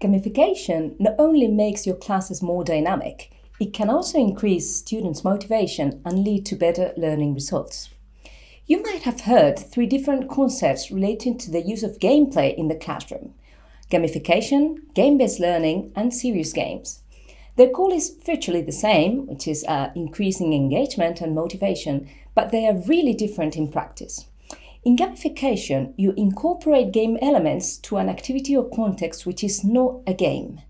Gamification not only makes your classes more dynamic, it can also increase students' motivation and lead to better learning results. You might have heard 3 different concepts relating to the use of gameplay in the classroom: gamification, game-based learning, and serious games. Their goal is virtually the same, which is increasing engagement and motivation, but they are really different in practice. In gamification, you incorporate game elements to an activity or context which is not a game.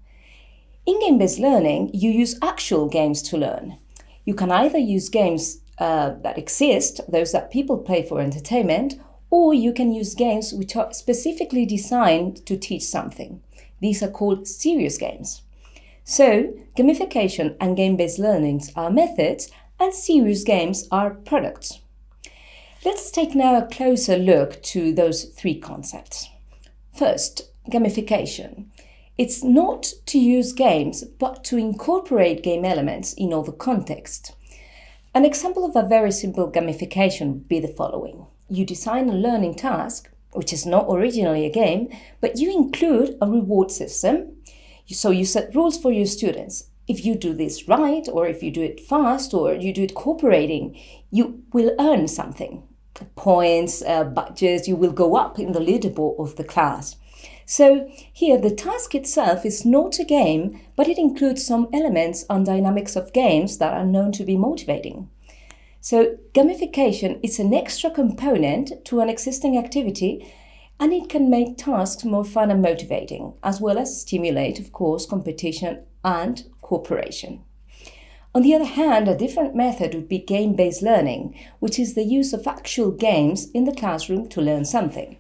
In game-based learning, you use actual games to learn. You can either use games that exist, those that people play for entertainment, or you can use games which are specifically designed to teach something. These are called serious games. So, gamification and game-based learnings are methods, and serious games are products. Let's take now a closer look to those 3 concepts. First, gamification. It's not to use games, but to incorporate game elements in other contexts. An example of a very simple gamification would be the following. You design a learning task, which is not originally a game, but you include a reward system. So you set rules for your students. If you do this right, or if you do it fast, or you do it cooperating, you will earn something. Points, badges, you will go up in the leaderboard of the class. So here the task itself is not a game, but it includes some elements and dynamics of games that are known to be motivating. So gamification is an extra component to an existing activity, and it can make tasks more fun and motivating, as well as stimulate, of course, competition and cooperation. On the other hand, a different method would be game-based learning, which is the use of actual games in the classroom to learn something.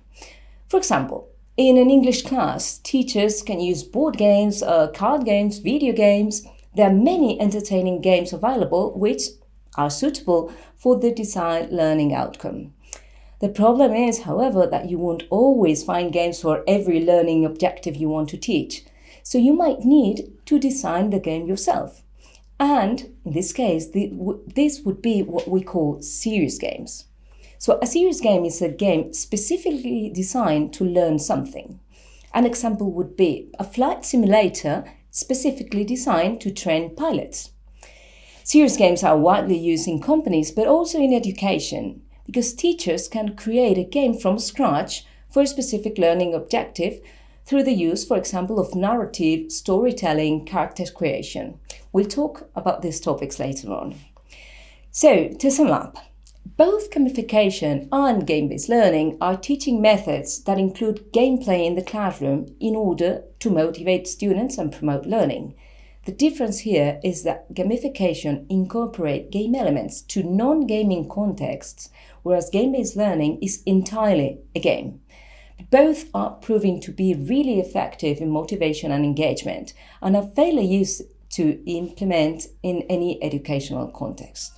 For example, in an English class, teachers can use board games, card games, video games. There are many entertaining games available which are suitable for the desired learning outcome. The problem is, however, that you won't always find games for every learning objective you want to teach. So you might need to design the game yourself. And in this case, this would be what we call serious games. So a serious game is a game specifically designed to learn something. An example would be a flight simulator specifically designed to train pilots. Serious games are widely used in companies, but also in education, because teachers can create a game from scratch for a specific learning objective through the use, for example, of narrative, storytelling, character creation. We'll talk about these topics later on. So, to sum up, both gamification and game-based learning are teaching methods that include gameplay in the classroom in order to motivate students and promote learning. The difference here is that gamification incorporates game elements to non-gaming contexts, whereas game-based learning is entirely a game. Both are proving to be really effective in motivation and engagement, and are fairly used to implement in any educational context.